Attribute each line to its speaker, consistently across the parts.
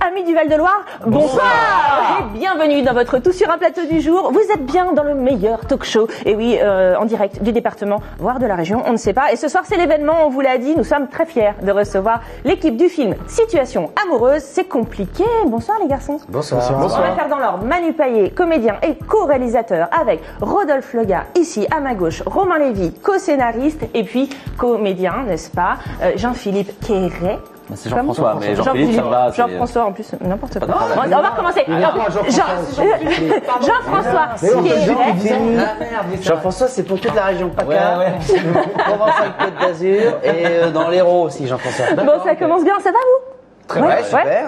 Speaker 1: amis du Val-de-Loire, bonsoir et bienvenue dans votre Tout sur un plateau du jour. Vous êtes bien dans le meilleur talk show, et oui, en direct du département, voire de la région, on ne sait pas. Et ce soir, c'est l'événement, on vous l'a dit, nous sommes très fiers de recevoir l'équipe du film Situation amoureuse, c'est compliqué. Bonsoir les garçons.
Speaker 2: Bonsoir.
Speaker 1: On va faire dans l'ordre. Manu Payet, comédien et co-réalisateur, avec Rodolphe Loga, ici à ma gauche, Romain Lévy, co-scénariste, et puis comédien, n'est-ce pas, Jean-Philippe Quéret.
Speaker 2: C'est Jean-François, mais Jean-Philippe, ça va.
Speaker 1: Jean-François, en plus, n'importe quoi. On va recommencer. Jean-François.
Speaker 2: Jean-François, c'est pour toute la région PACA. Provence avec Côte d'Azur et dans l'Hérault aussi, Jean-François.
Speaker 1: Bon, ça commence bien, ça va vous?
Speaker 2: Très bien,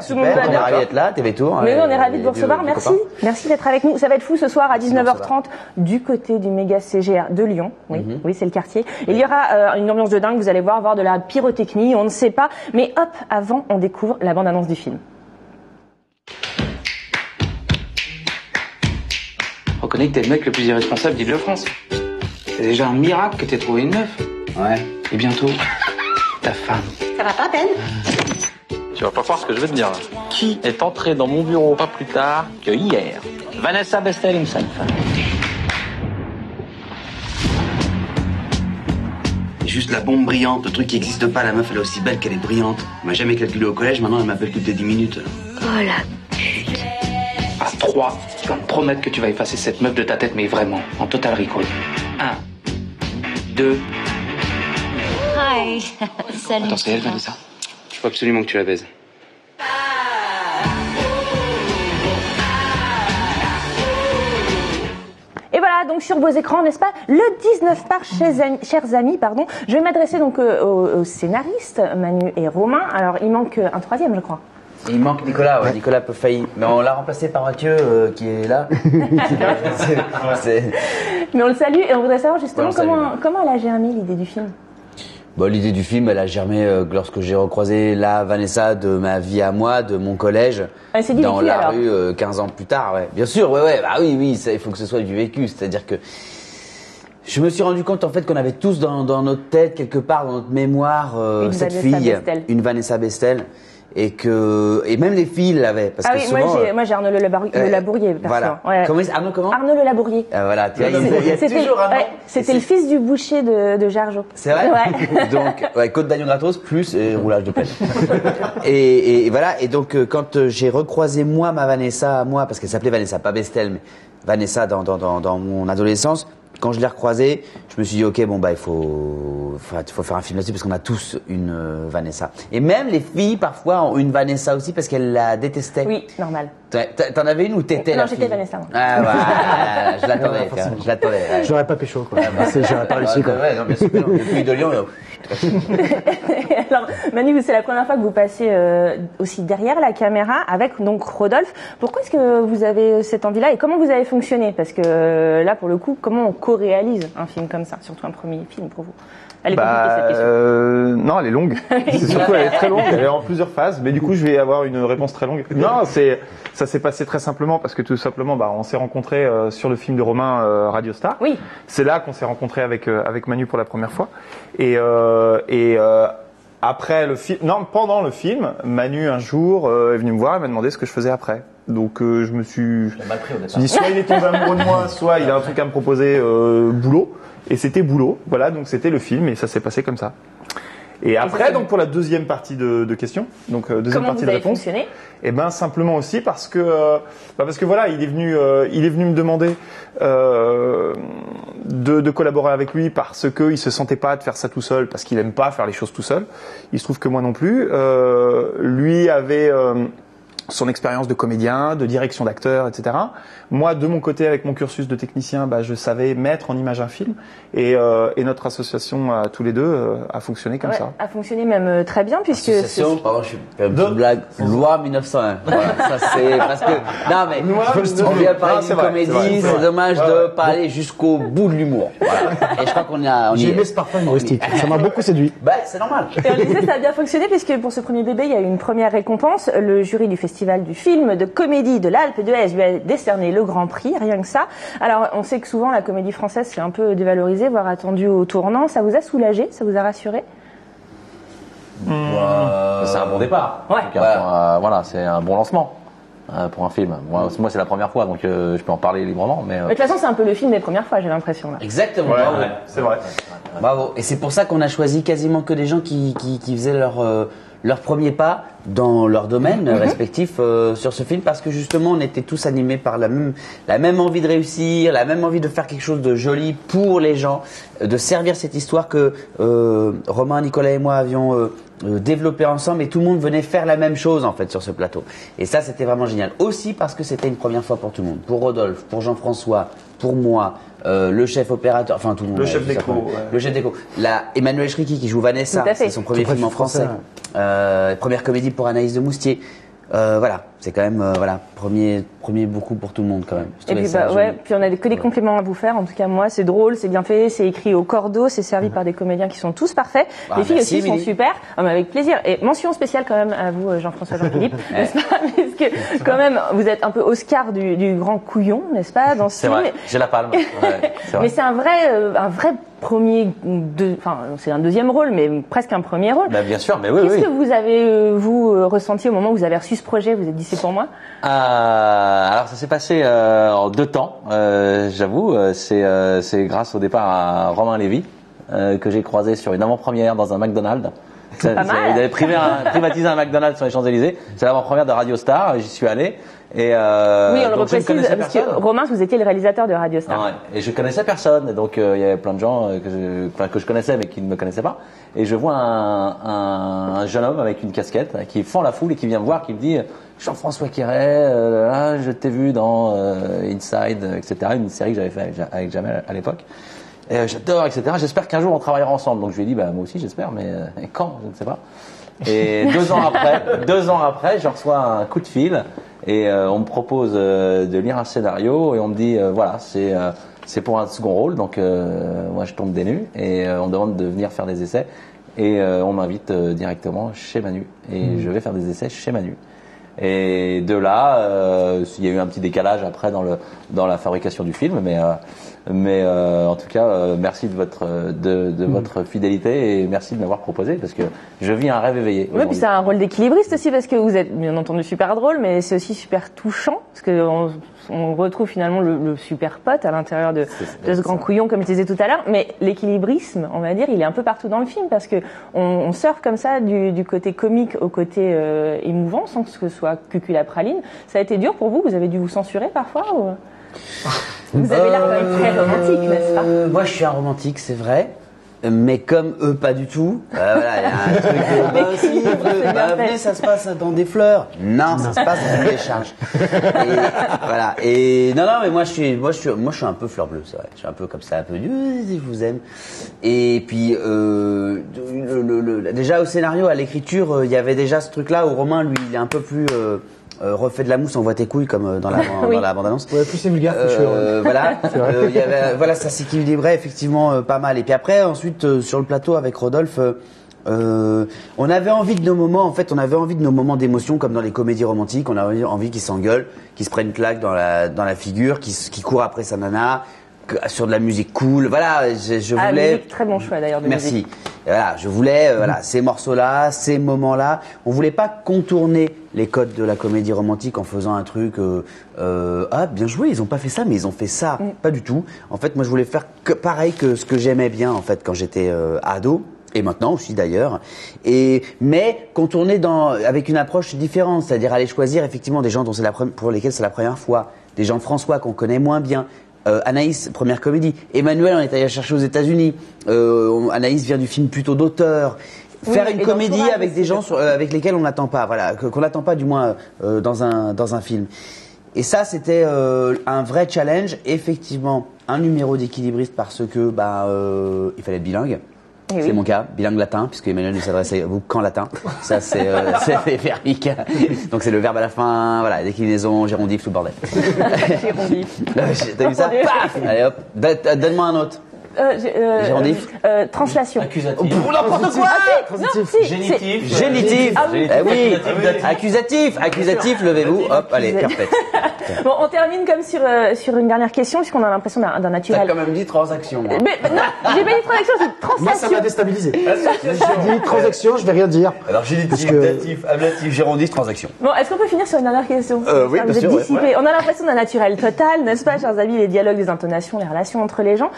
Speaker 2: super. On est ravis d'être là, TV Tour.
Speaker 1: Mais on est ravis de vous recevoir, merci. Merci d'être avec nous. Ça va être fou ce soir à 19h30 du côté du méga CGR de Lyon. Oui, c'est le quartier. Il y aura une ambiance de dingue, vous allez voir de la pyrotechnie, on ne sait pas. Mais hop, avant, on découvre la bande-annonce du film.
Speaker 3: Reconnais que t'es le mec le plus irresponsable d'Île-de-France. C'est déjà un miracle que t'aies trouvé une meuf.
Speaker 2: Ouais.
Speaker 3: Et bientôt, ta femme.
Speaker 1: Ça va pas à peine?
Speaker 4: Tu vas pas croire ce que je vais te dire là. Qui est entré dans mon bureau pas plus tard que hier?
Speaker 3: Vanessa Bestel himself.
Speaker 5: Juste la bombe brillante, le truc qui n'existe pas, la meuf elle est aussi belle qu'elle est brillante. Elle m'a jamais calculé au collège, maintenant elle m'appelle toutes les 10 minutes.
Speaker 6: Oh la pute.
Speaker 3: À 3, tu vas me promettre que tu vas effacer cette meuf de ta tête, mais vraiment, en total recall. 1, 2...
Speaker 6: Hi. Salut.
Speaker 3: Attends, c'est elle, Vanessa? Il faut absolument que tu la baises.
Speaker 1: Et voilà, donc sur vos écrans, n'est-ce pas, le 19 mars, chers amis, pardon. Je vais m'adresser donc aux scénaristes, Manu et Romain. Alors, il manque un troisième, je crois.
Speaker 2: Il manque Nicolas, ouais. Nicolas peut faillir. Mais on l'a remplacé par Mathieu qui est là.
Speaker 1: Mais on le salue et on voudrait savoir justement comment elle a germé l'idée du film.
Speaker 2: Bon, l'idée du film, elle a germé lorsque j'ai recroisé la Vanessa de ma vie à moi, de mon collège, dans la rue 15 ans plus tard. Ouais. Bien sûr, ouais, bah oui, ça, il faut que ce soit du vécu. C'est-à-dire que je me suis rendu compte en fait qu'on avait tous dans notre tête, quelque part dans notre mémoire, cette fille, une Vanessa Bestel. Et même les filles l'avaient parce que souvent,
Speaker 1: moi j'ai Arnaud Le Labourier,
Speaker 2: voilà.
Speaker 1: Ouais.
Speaker 2: Comment
Speaker 1: Arnaud Le Labourier.
Speaker 2: Voilà, tu vois, il y a toujours un nom.
Speaker 1: C'était le fils du boucher de Jargeau.
Speaker 2: C'est vrai. Ouais. Donc Côte d'Agnon gratos plus roulage de pelle. et voilà, et donc quand j'ai recroisé ma Vanessa, parce qu'elle s'appelait Vanessa, pas Bestel, mais Vanessa dans mon adolescence. Quand je l'ai recroisée, je me suis dit ok, bon bah il faut faire un film là-dessus parce qu'on a tous une Vanessa. Et même les filles parfois ont une Vanessa aussi parce qu'elles la détestaient.
Speaker 1: Oui, normal.
Speaker 2: T'en avais une ou t'étais la fille?
Speaker 1: Non, j'étais Vanessa. Moi.
Speaker 2: Ah voilà, je l'attendais. Ouais.
Speaker 7: J'aurais pas pécho quoi. J'aurais pas réussi quoi.
Speaker 2: Ouais, non, bien sûr, les filles de Lyon.
Speaker 1: Alors Manu, c'est la première fois que vous passez aussi derrière la caméra avec donc Rodolphe. Pourquoi est-ce que vous avez cette envie-là et comment vous avez fonctionné? Parce que là, pour le coup, comment on co-réalise un film comme ça, surtout un premier film pour vous? Elle est compliquée cette question.
Speaker 8: Non, elle est longue. C'est surtout, elle est très longue. Elle est en plusieurs phases. Mais du coup, je vais avoir une réponse très longue. Non, ça s'est passé très simplement parce que tout simplement, on s'est rencontrés sur le film de Romain, Radio Star.
Speaker 1: Oui.
Speaker 8: C'est là qu'on s'est rencontrés avec Manu pour la première fois. Et après le film, non, pendant le film, Manu un jour est venu me voir et m'a demandé ce que je faisais après. Donc je me suis dit soit il est tombé amoureux de moi, soit il a un truc à me proposer boulot. Et c'était boulot, voilà, donc c'était le film et ça s'est passé comme ça. Et après, donc pour la deuxième partie de questions, donc deuxième partie de réponse. Et ben simplement aussi parce que voilà, il est venu me demander de collaborer avec lui parce que il se sentait pas de faire ça tout seul, parce qu'il aime pas faire les choses tout seul. Il se trouve que moi non plus. Lui avait son expérience de comédien, de direction d'acteur, etc. Moi, de mon côté, avec mon cursus de technicien, je savais mettre en image un film. Et notre association, à tous les deux, a fonctionné comme ça.
Speaker 1: A fonctionné même très bien, puisque...
Speaker 2: Association, pardon, je fais une petite blague. Loi 1901. Voilà, ça c'est... Parce que... Non, mais on vient parler d'une comédie, c'est dommage de pas aller jusqu'au bout de l'humour. Voilà. Et je crois qu'on a...
Speaker 7: J'ai aimé ce parfum humoristique. Ça m'a beaucoup séduit.
Speaker 2: C'est normal.
Speaker 1: Et on disait, ça a bien fonctionné, puisque pour ce premier bébé, il y a eu une première récompense. Le jury du festival du film de comédie de l'Alpe d'Huez lui a décerné le grand prix, rien que ça. Alors, on sait que souvent, la comédie française, c'est un peu dévalorisé, voire attendu au tournant. Ça vous a soulagé? Ça vous a rassuré?
Speaker 9: C'est un bon départ.
Speaker 1: Ouais.
Speaker 9: Voilà, c'est un bon lancement pour un film. Moi c'est la première fois, donc je peux en parler librement. Mais
Speaker 1: de toute façon, c'est un peu le film des premières fois, j'ai l'impression. Là.
Speaker 2: Exactement.
Speaker 8: Ouais, c'est vrai.
Speaker 2: Bravo. Et c'est pour ça qu'on a choisi quasiment que des gens qui faisaient leur premier pas dans leur domaine respectif sur ce film, parce que justement on était tous animés par la même envie de réussir, la même envie de faire quelque chose de joli pour les gens, de servir cette histoire que Romain, Nicolas et moi avions développé ensemble, et tout le monde venait faire la même chose en fait sur ce plateau. Et ça c'était vraiment génial. Aussi parce que c'était une première fois pour tout le monde, pour Rodolphe, pour Jean-François, pour moi, le chef opérateur, enfin tout le monde.
Speaker 8: Le chef déco. Ouais.
Speaker 2: Le chef déco. Emmanuel Schricki qui joue Vanessa, c'est son premier film en français. Première comédie pour Anaïs de Moustier. Voilà, c'est quand même premier beaucoup pour tout le monde quand même.
Speaker 1: Et puis puis on a que des compliments à vous faire. En tout cas moi, c'est drôle, c'est bien fait, c'est écrit au cordeau, c'est servi par des comédiens qui sont tous parfaits. Les filles aussi sont super, mais avec plaisir. Et mention spéciale quand même à vous, Jean-François Jean-Philippe, n'est-ce pas? Parce que quand même, vous êtes un peu Oscar du grand couillon, n'est-ce pas, dans ce film.
Speaker 9: C'est vrai, j'ai la palme. Ouais,
Speaker 1: mais c'est un vrai premier, c'est un deuxième rôle, mais presque un premier rôle.
Speaker 9: Bien sûr, mais oui.
Speaker 1: Qu'est-ce que vous avez ressenti au moment où vous avez reçu ce projet? Vous êtes dit c'est pour moi?
Speaker 9: Alors ça s'est passé en 2 temps, j'avoue. C'est grâce au départ à Romain Lévy que j'ai croisé sur une avant-première dans un McDonald's. Il avait privatisé un McDonald's sur les Champs-Élysées. C'est l'avant-première de Radio Star. J'y suis allé. Et
Speaker 1: oui, on le reprécise parce que Romain, vous étiez le réalisateur de Radio Star.
Speaker 9: Ouais, et je connaissais personne, donc il y avait plein de gens que je connaissais mais qui ne me connaissaient pas. Et je vois un jeune homme avec une casquette qui fend la foule et qui vient me voir, qui me dit Jean-François Quéret, je t'ai vu dans Inside, etc. Une série que j'avais fait avec Jamel à l'époque. Et j'adore, etc. J'espère qu'un jour on travaillera ensemble. Donc je lui ai dit moi aussi j'espère, mais quand, je ne sais pas. Et 2 ans après, je reçois un coup de fil. Et on me propose de lire un scénario et on me dit c'est pour un second rôle, donc moi je tombe des nues et on me demande de venir faire des essais et on m'invite directement chez Manu et je vais faire des essais chez Manu. Et de là, il y a eu un petit décalage après dans la fabrication du film, mais en tout cas, merci de votre fidélité et merci de m'avoir proposé parce que je vis un rêve éveillé.
Speaker 1: Oui, puis c'est un rôle d'équilibriste aussi parce que vous êtes bien entendu super drôle, mais c'est aussi super touchant parce que on retrouve finalement le super pote à l'intérieur de ce grand couillon, comme je disais tout à l'heure. Mais l'équilibrisme, on va dire, il est un peu partout dans le film parce que on surfe comme ça du côté comique au côté émouvant sans que ce soit cuculapraline. Ça a été dur pour vous? Vous avez dû vous censurer parfois ou... Vous avez l'air quand même très romantique, n'est-ce pas?
Speaker 2: Moi, je suis un romantique, c'est vrai. Mais comme eux, pas du tout. Voilà, il y a un truc venez, ça se passe dans des fleurs. Non, ça se passe dans des décharges. Et voilà. Et non, mais moi, je suis un peu fleur bleue, c'est vrai. Je suis un peu comme ça, un peu je vous aime. Et puis, déjà au scénario, à l'écriture, il y avait déjà ce truc-là où Romain, lui, il est un peu plus refait de la mousse, on voit tes couilles comme dans la bande-annonce.
Speaker 7: Ouais, plus c'est vulgaire, plus
Speaker 2: voilà. Il y avait, ça s'équilibrait effectivement pas mal. Et puis après, ensuite, sur le plateau avec Rodolphe, on avait envie de nos moments, en fait, on avait envie de nos moments d'émotion, comme dans les comédies romantiques. On avait envie qu'ils s'engueulent, qu'ils se prennent une claque dans la figure, qu'ils courent après sa nana, sur de la musique cool. Voilà, je voulais.
Speaker 1: Musique, très bon choix d'ailleurs de
Speaker 2: Merci.
Speaker 1: musique.
Speaker 2: Et voilà, je voulais ces morceaux-là, ces moments-là. On voulait pas contourner les codes de la comédie romantique en faisant un truc bien joué, ils ont pas fait ça, mais ils ont fait ça. Pas du tout. En fait, moi, je voulais faire pareil que ce que j'aimais bien en fait quand j'étais ado. Et maintenant aussi d'ailleurs, mais contourner avec une approche différente, c'est-à-dire aller choisir effectivement des gens pour lesquels c'est la première fois, des Jean-François qu'on connaît moins bien. Anaïs, première comédie. Emmanuel, on est allé chercher aux États-Unis. Anaïs vient du film plutôt d'auteur. Faire une comédie avec des gens avec lesquels on n'attend pas, voilà, qu'on n'attend pas du moins dans un film. Et ça, c'était un vrai challenge. Effectivement, un numéro d'équilibriste parce que il fallait être bilingue.
Speaker 1: Et
Speaker 2: c'est mon cas, bilingue latin, puisque Emmanuel ne s'adresse à vous qu'en latin. Ça, c'est verbique. Donc c'est le verbe à la fin, voilà, déclinaison, gérondif, tout le bordel.
Speaker 1: Gérondif.
Speaker 2: T'as vu ça? Paf! Allez hop, donne-moi un autre. Gérondif.
Speaker 1: Translation.
Speaker 9: Accusatif.
Speaker 2: N'importe quoi!
Speaker 9: Génitif.
Speaker 2: Génitif.
Speaker 1: Ah oui.
Speaker 2: Oui. Accusatif, levez-vous. Hop, allez, parfait.
Speaker 1: Bon, on termine comme sur une dernière question, puisqu'on a l'impression d'un naturel.
Speaker 2: T'as quand même dit transaction.
Speaker 1: Mais, non, j'ai pas dit transaction, c'est transaction.
Speaker 7: Moi, ça m'a déstabilisé. J'ai dit transaction, je vais rien dire.
Speaker 2: Alors j'ai dit datif, ablatif, gérondiste, transaction.
Speaker 1: Bon, est-ce qu'on peut finir sur une dernière question?
Speaker 2: Oui, bien sûr. Ouais.
Speaker 1: On a l'impression d'un naturel total, n'est-ce pas, chers amis, les dialogues, les intonations, les relations entre les gens.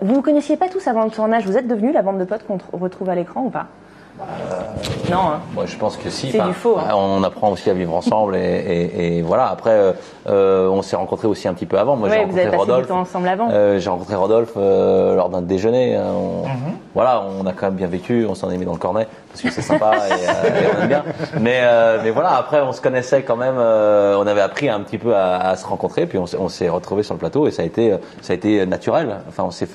Speaker 1: Vous connaissiez pas tous avant le tournage, vous êtes devenus la bande de potes qu'on retrouve à l'écran ou pas? Non. Hein.
Speaker 9: Moi, je pense que si.
Speaker 1: C'est du faux. Hein.
Speaker 9: On apprend aussi à vivre ensemble et voilà. Après, on s'est rencontrés aussi un petit peu avant. Moi, j'ai rencontré Rodolphe. Vous avez passé du temps ensemble avant. J'ai rencontré Rodolphe lors d'un déjeuner. Voilà, on a quand même bien vécu. On s'en est mis dans le cornet parce que c'est sympa et on aime bien. Mais voilà, après, on se connaissait quand même. On avait appris un petit peu à se rencontrer. Puis on s'est retrouvés sur le plateau et ça a été naturel. Enfin, on s'est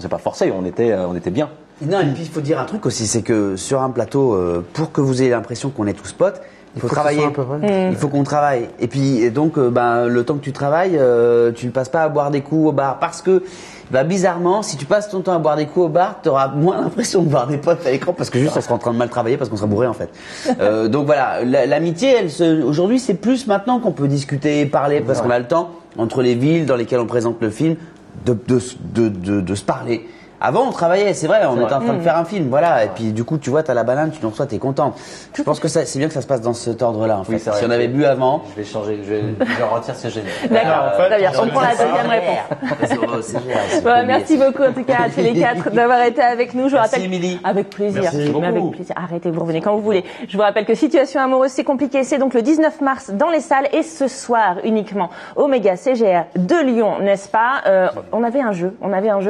Speaker 9: pas forcé. On était bien.
Speaker 2: Non, et puis il faut dire un truc aussi, c'est que sur un plateau, pour que vous ayez l'impression qu'on est tous potes, il faut travailler. Il faut qu'on travaille. Et puis donc, le temps que tu travailles, tu ne passes pas à boire des coups au bar, parce que bizarrement, si tu passes ton temps à boire des coups au bar, tu auras moins l'impression de voir des potes à l'écran, parce que juste on sera en train de mal travailler, parce qu'on sera bourré en fait. Donc voilà, l'amitié, aujourd'hui, c'est plus maintenant qu'on peut discuter, parler, parce qu'on a le temps entre les villes dans lesquelles on présente le film de se parler. Avant, on travaillait, c'est vrai, on était en train de faire un film, voilà. Et puis, du coup, tu vois, t'as la banane, tu en reçois, t'es content. Je pense que c'est bien que ça se passe dans cet ordre-là, en fait. Si on avait bu avant.
Speaker 9: Je vais changer, je retire ce que j'ai dit.
Speaker 1: D'accord, très bien. On prend la deuxième réponse. Merci beaucoup, en tout cas, à tous les quatre d'avoir été avec nous. Je vous rappelle.
Speaker 2: Émilie.
Speaker 1: Avec plaisir.
Speaker 2: Merci beaucoup.
Speaker 1: Avec plaisir. Arrêtez, vous revenez quand vous voulez. Je vous rappelle que Situation amoureuse, c'est compliqué. C'est donc le 19 mars dans les salles et ce soir uniquement au Méga CGR de Lyon, n'est-ce pas? On avait un jeu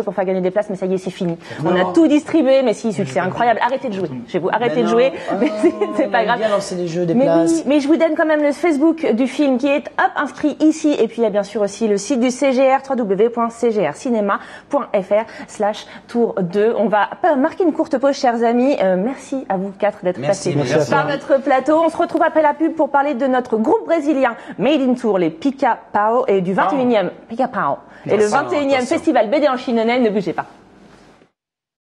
Speaker 1: pour faire gagner des places, mais ça y est, c'est fini. On a tout distribué, mais si, succès incroyable. Arrêtez de jouer chez vous, arrêtez de jouer. Mais c'est pas grave.
Speaker 2: Bien lancer les jeux, des places.
Speaker 1: Oui, mais je vous donne quand même le Facebook du film qui est inscrit ici. Et puis il y a bien sûr aussi le site du CGR, www.cgrcinema.fr/tour2. On va marquer une courte pause, chers amis. Merci à vous quatre d'être passés par notre plateau. On se retrouve après la pub pour parler de notre groupe brésilien Made in Tour, les Pica Pau, et du 21e Pica Pau. Et le 21e festival BD en Chinonais. Ne bougez pas.